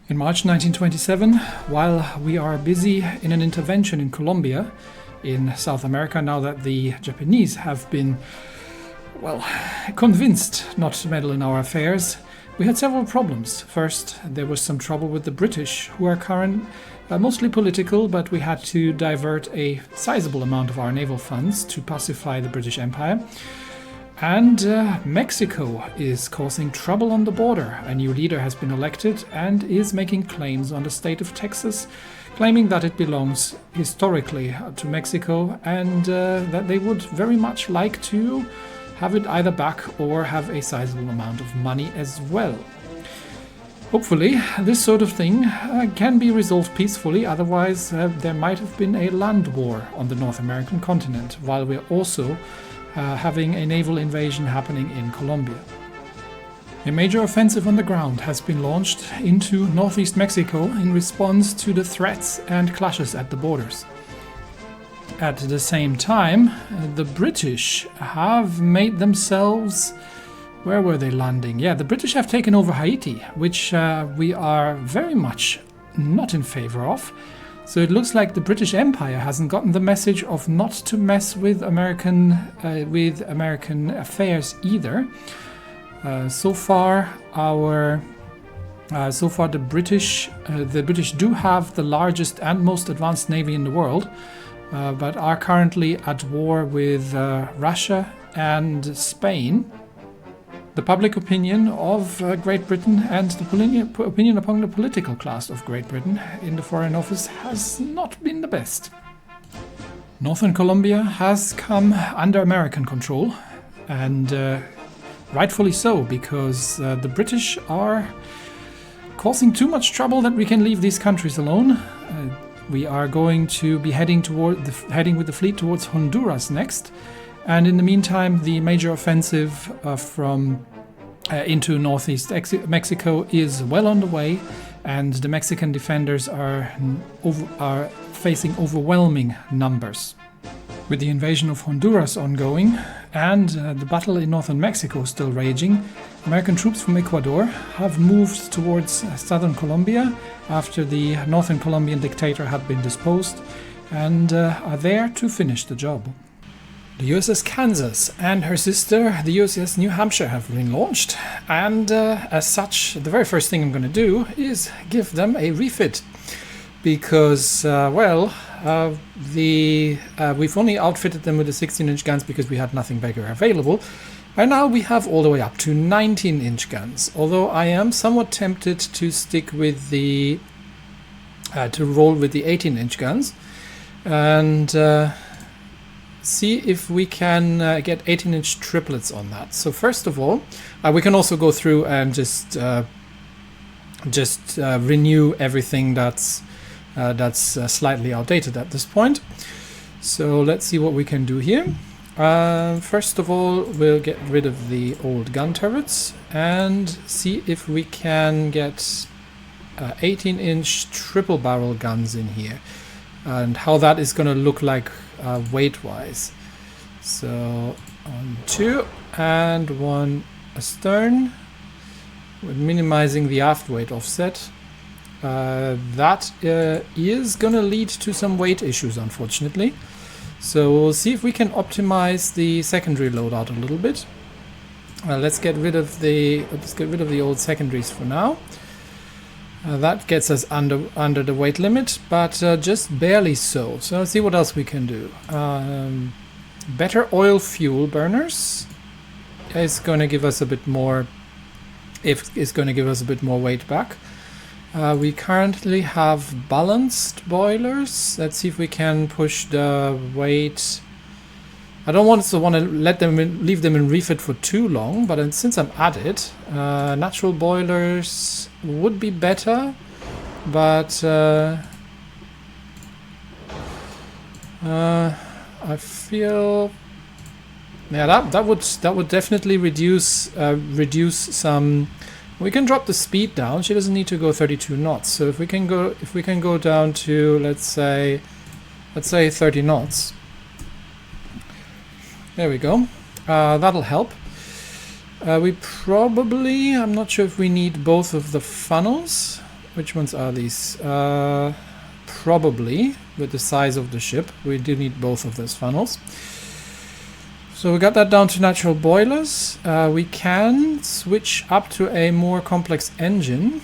In March 1927, while we are busy in an intervention in Colombia, in South America, now that the Japanese have been, well, convinced not to meddle in our affairs, we had several problems. First, there was some trouble with the British, who are mostly political, but we had to divert a sizable amount of our naval funds to pacify the British Empire. And Mexico is causing trouble on the border. A new leader has been elected and is making claims on the state of Texas, claiming that it belongs historically to Mexico and that they would very much like to have it either back or have a sizable amount of money as well. Hopefully, this sort of thing can be resolved peacefully, otherwise there might have been a land war on the North American continent, while we're also having a naval invasion happening in Colombia. A major offensive on the ground has been launched into northeast Mexico in response to the threats and clashes at the borders. At the same time, the British have made themselves... Where were they landing? Yeah, the British have taken over Haiti, which we are very much not in favor of. So it looks like the British Empire hasn't gotten the message of not to mess with American affairs either. So far, the British do have the largest and most advanced navy in the world, but are currently at war with Russia and Spain. The public opinion of Great Britain and the opinion among the political class of Great Britain in the Foreign Office has not been the best. Northern Colombia has come under American control, and rightfully so, because the British are causing too much trouble that we can leave these countries alone. We are going to be heading with the fleet towards Honduras next. And in the meantime, the major offensive into northeast Mexico is well on the way, and the Mexican defenders are facing overwhelming numbers. With the invasion of Honduras ongoing and the battle in northern Mexico still raging, American troops from Ecuador have moved towards southern Colombia after the northern Colombian dictator had been disposed, and are there to finish the job. The USS Kansas and her sister, the USS New Hampshire, have been launched, and as such, the very first thing I'm going to do is give them a refit, because, we've only outfitted them with the 16-inch guns because we had nothing bigger available, and now we have all the way up to 19-inch guns, although I am somewhat tempted to stick with to roll with the 18-inch guns, and see if we can get 18-inch triplets on that. So first of all, we can also go through and just renew everything that's slightly outdated at this point. So let's see what we can do here. First of all, we'll get rid of the old gun turrets and see if we can get 18-inch triple barrel guns in here, and how that is going to look like weight-wise. So on 2 and 1 astern, we're minimizing the aft weight offset. That is going to lead to some weight issues, unfortunately. So we'll see if we can optimize the secondary loadout a little bit. Let's get rid of the old secondaries for now. That gets us under the weight limit, but just barely so. So let's see what else we can do. Better oil fuel burners is going to give us a bit more. It's going to give us a bit more weight back. We currently have balanced boilers. Let's see if we can push the weight. I don't want to leave them in refit for too long, but since I'm at it, natural boilers would be better, but I feel, yeah, that would definitely reduce some. We can drop the speed down. She doesn't need to go 32 knots. So if we can go down to let's say 30 knots. There we go. That'll help. I'm not sure if we need both of the funnels. Which ones are these? Probably with the size of the ship. We do need both of those funnels. So we got that down to natural boilers. We can switch up to a more complex engine.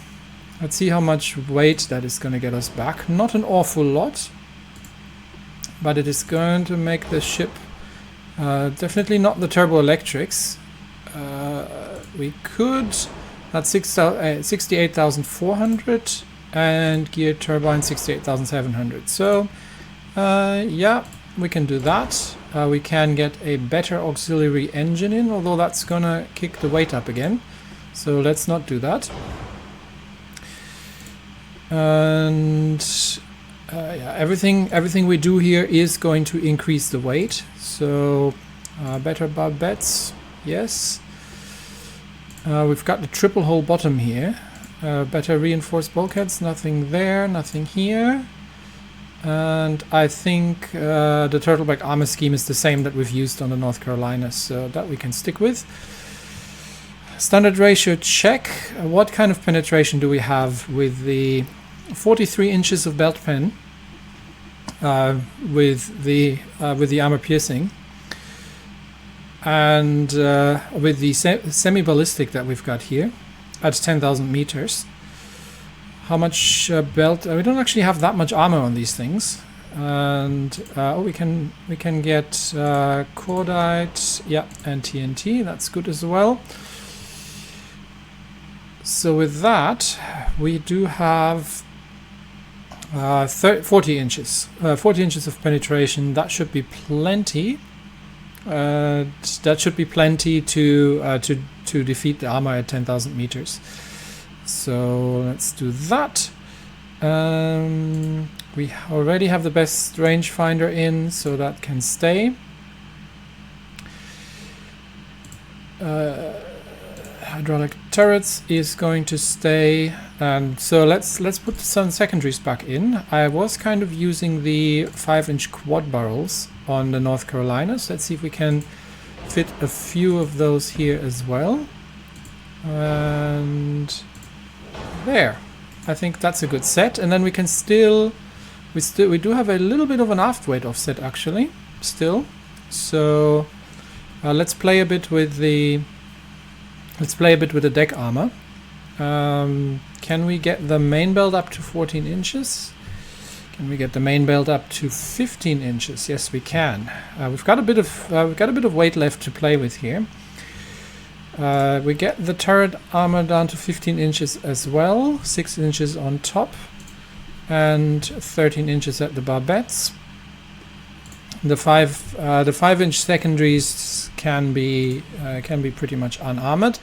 Let's see how much weight that is going to get us back. Not an awful lot, but it is going to make the ship definitely not the turbo electrics. We could, that's 68,400 and geared turbine 68,700. So yeah, we can do that. We can get a better auxiliary engine in, although that's gonna kick the weight up again. So let's not do that. And yeah, everything we do here is going to increase the weight. So better barbettes, yes. We've got the triple hull bottom here. Better reinforced bulkheads, nothing there, nothing here. And I think the turtleback armor scheme is the same that we've used on the North Carolina, so that we can stick with. Standard ratio check. What kind of penetration do we have with the 43 inches of belt pen with the armor piercing, and with the semi-ballistic that we've got here at 10,000 meters? How much belt? We don't actually have that much armor on these things, and oh, we can get cordite, yeah, and TNT. That's good as well. So with that, we do have 40 inches. 40 inches of penetration. That should be plenty. That should be plenty to defeat the armor at 10,000 meters. So let's do that. We already have the best rangefinder in, so that can stay. Hydraulic turrets is going to stay, and so let's put some secondaries back in. I was kind of using the 5-inch quad barrels on the North Carolina, so let's see if we can fit a few of those here as well. And there, I think that's a good set. And then we can we do have a little bit of an aft weight offset actually still, so let's play a bit with the deck armor. Can we get the main belt up to 14 inches? Can we get the main belt up to 15 inches? Yes, we can. We've got a bit of weight left to play with here. We get the turret armor down to 15 inches as well, 6 inches on top, and 13 inches at the barbettes. The 5-inch secondaries can be pretty much unarmored.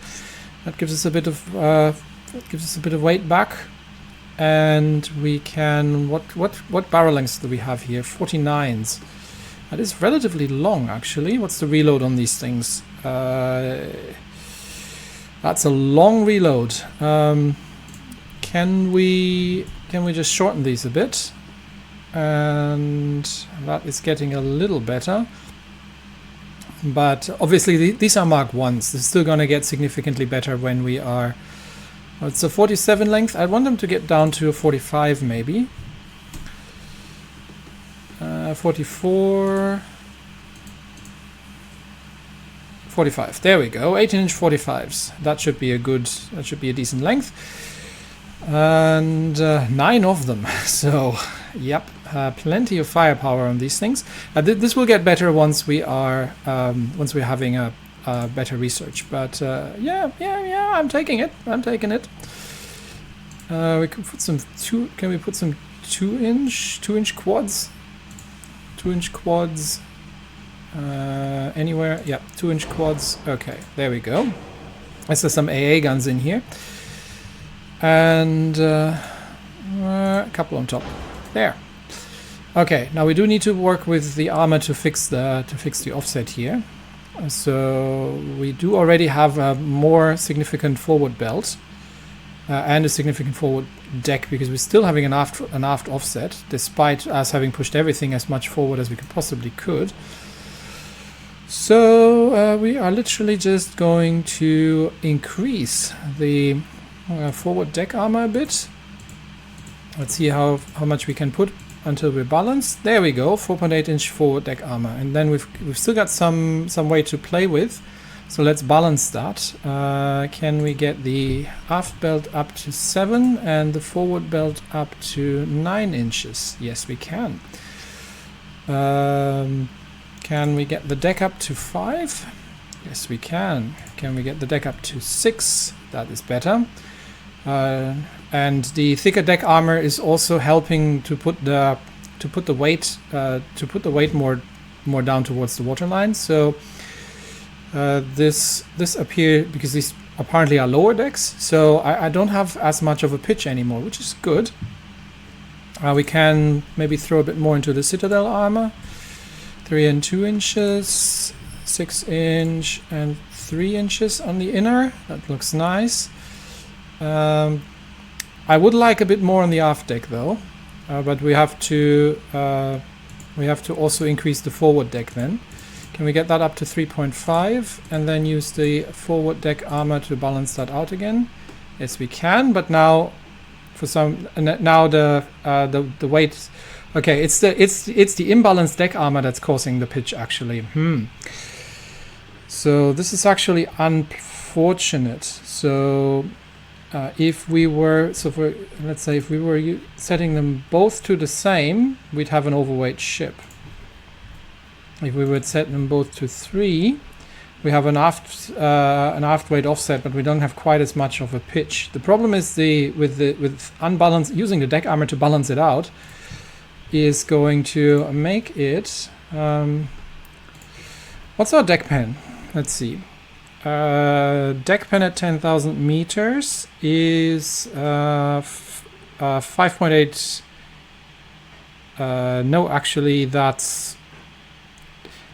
That gives us a bit of weight back, and we can what barrel lengths do we have here? 49s. That is relatively long actually. What's the reload on these things? That's a long reload. Can we just shorten these a bit? And that is getting a little better. But obviously these are Mark 1s. They're still going to get significantly better when we are... Well, it's a 47 length. I want them to get down to a 45 maybe. 44... 45. There we go. 18-inch 45s. That should be a decent length. And 9 of them. So, yep, plenty of firepower on these things. This will get better once we're having a better research. But yeah, I'm taking it. We can put some Can we put some 2-inch quads? 2-inch quads. Anywhere? Yeah, 2-inch quads. Okay, there we go. There's some AA guns in here, and a couple on top. There. Okay, now we do need to work with the armor to fix the offset here. So we do already have a more significant forward belt and a significant forward deck, because we're still having an aft offset, despite us having pushed everything as much forward as we possibly could. So we are literally just going to increase the forward deck armor a bit. Let's see how much we can put until we're balanced. There we go, 4.8-inch forward deck armor. And then we've still got some way to play with. So let's balance that. Can we get the aft belt up to 7 and the forward belt up to 9 inches? Yes, we can. Can we get the deck up to 5? Yes, we can. Can we get the deck up to 6? That is better. And the thicker deck armor is also helping to put the weight more down towards the waterline. So this appear, because these apparently are lower decks, so I don't have as much of a pitch anymore, which is good. We can maybe throw a bit more into the citadel armor. 3 and 2 inches, 6 inch and 3 inches on the inner. That looks nice. I would like a bit more on the aft deck though, but we have to also increase the forward deck then. Can we get that up to 3.5 and then use the forward deck armor to balance that out again? Yes, we can, but now the weight. Okay, it's the imbalanced deck armor that's causing the pitch actually. So this is actually unfortunate. So if we were setting them both to the same, we'd have an overweight ship. If we would set them both to 3, we have an aft weight offset, but we don't have quite as much of a pitch. The problem is with unbalanced, using the deck armor to balance it out is going to make it. What's our deck pen? Let's see. Deck pen at 10,000 meters is 5.8. No, actually, that's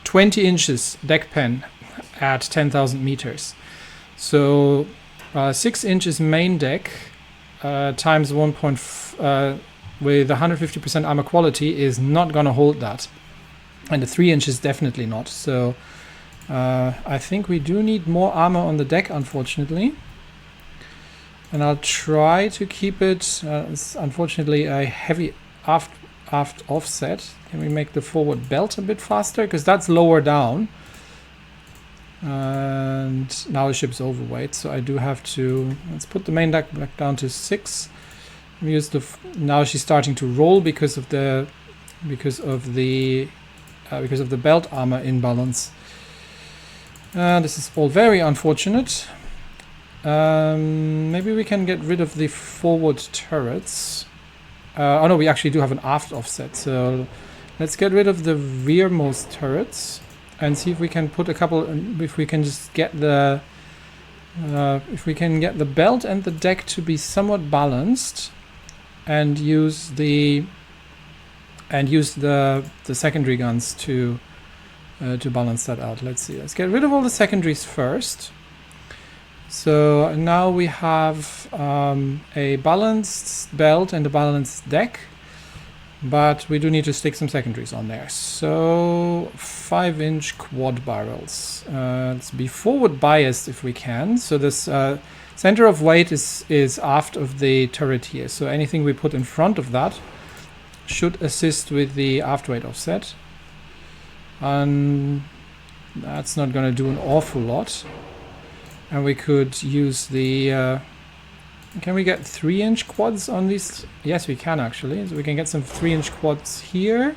20 inches deck pen at 10,000 meters. So 6 inches main deck times 1. With 150% armor quality is not going to hold that. And the 3 inches definitely not. So I think we do need more armor on the deck, unfortunately. And I'll try to keep it. It's unfortunately a heavy aft offset. Can we make the forward belt a bit faster? Because that's lower down. And now the ship's overweight, so I do have to. Let's put the main deck back down to 6. Use now she's starting to roll because of the belt armor imbalance. This is all very unfortunate. Maybe we can get rid of the forward turrets. Oh no, we actually do have an aft offset. So let's get rid of the rearmost turrets and see if we can put a couple. If we can just get the belt and the deck to be somewhat balanced. And use the secondary guns to balance that out. Let's see. Let's get rid of all the secondaries first. So now we have a balanced belt and a balanced deck, but we do need to stick some secondaries on there. So 5-inch quad barrels. Let's be forward biased if we can. So this. Center of weight is aft of the turret here, so anything we put in front of that should assist with the aft weight offset. And that's not going to do an awful lot. And we could use the... can we get 3-inch quads on these? Yes, we can actually. So we can get some 3-inch quads here.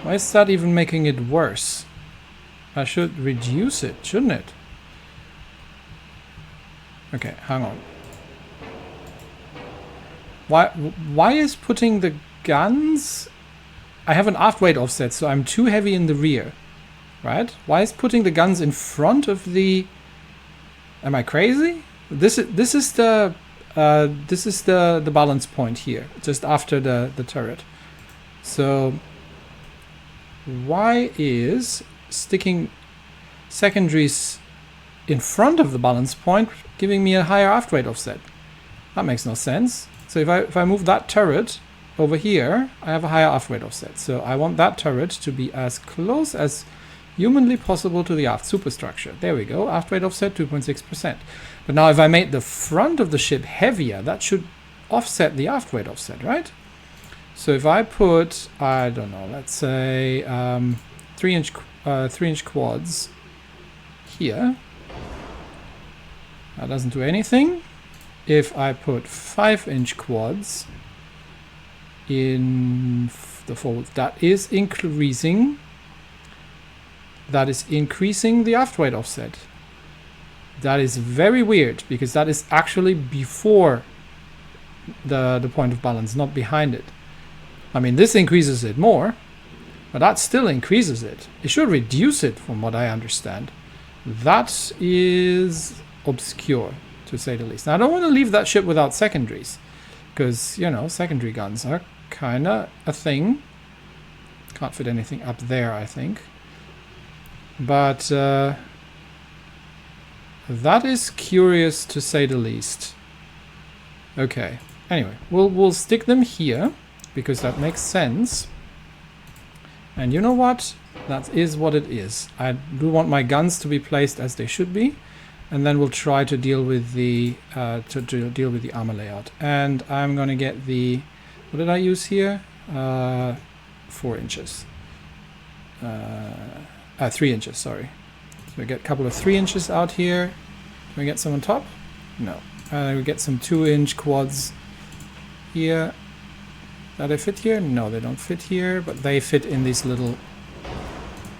Why is that even making it worse? I should reduce it, shouldn't it? Okay, hang on. Why is putting the guns... I have an aft weight offset, so I'm too heavy in the rear, right? Why is putting the guns in front of the... Am I crazy? This is the balance point here, just after the turret. So why is sticking secondaries in front of the balance point giving me a higher aft weight offset? That makes no sense. So if I move that turret over here, I have a higher aft weight offset. So I want that turret to be as close as humanly possible to the aft superstructure. There we go, aft weight offset 2.6%. But now if I made the front of the ship heavier, that should offset the aft weight offset, right? So if I put, I don't know, let's say 3-inch quads here, that doesn't do anything. If I put 5-inch quads in the forward, that is increasing. That is increasing the aft weight offset. That is very weird, because that is actually before the point of balance, not behind it. I mean, this increases it more, but that still increases it. It should reduce it, from what I understand. That is obscure, to say the least. Now, I don't want to leave that ship without secondaries, because, you know, secondary guns are kind of a thing. Can't fit anything up there, I think. But that is curious, to say the least. Okay. Anyway, we'll stick them here, because that makes sense. And you know what? That is what it is. I do want my guns to be placed as they should be, and then we'll try to deal with the deal with the armor layout. And I'm going to get the, what did I use here? 4 inches. 3 inches, sorry. So we get a couple of 3 inches out here. Can we get some on top? No. We get some 2-inch quads here. Do they fit here? No, they don't fit here, but they fit in these little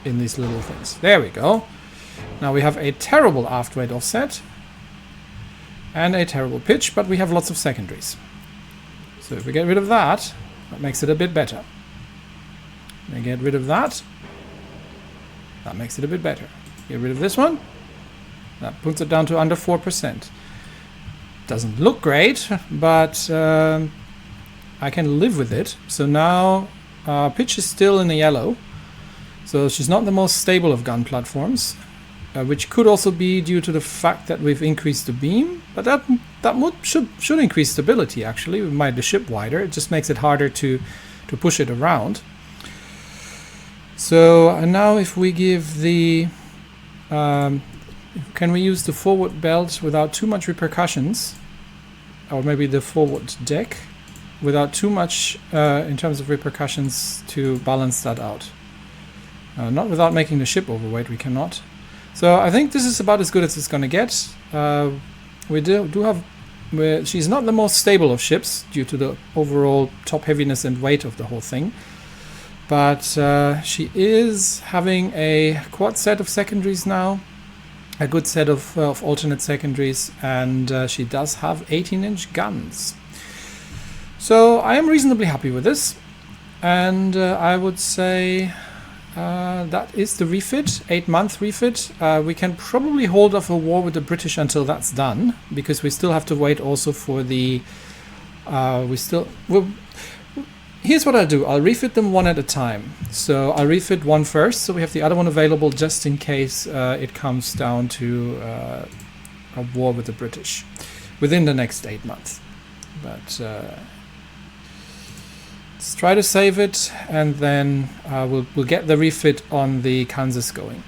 things. There we go. Now we have a terrible aft weight offset and a terrible pitch, but we have lots of secondaries. So if we get rid of that, that makes it a bit better. We get rid of that. That makes it a bit better. Get rid of this one. That puts it down to under 4%. Doesn't look great, but I can live with it. So now pitch is still in the yellow. So she's not the most stable of gun platforms, which could also be due to the fact that we've increased the beam. But that should increase stability, actually. We made the ship wider. It just makes it harder to push it around. So and now if we give the... can we use the forward belt without too much repercussions? Or maybe the forward deck without too much in terms of repercussions to balance that out. Not without making the ship overweight, we cannot. So I think this is about as good as it's going to get. We do have... she's not the most stable of ships due to the overall top heaviness and weight of the whole thing. But she is having a quad set of secondaries now. A good set of alternate secondaries. And she does have 18-inch guns. So I am reasonably happy with this. And I would say... that is the refit, 8-month refit. We can probably hold off a war with the British until that's done, because we still have to wait also for the... here's what I'll do. I'll refit them one at a time. So I'll refit one first, so we have the other one available just in case it comes down to a war with the British within the next 8 months. But... let's try to save it, and then we'll get the refit on the Kansas going.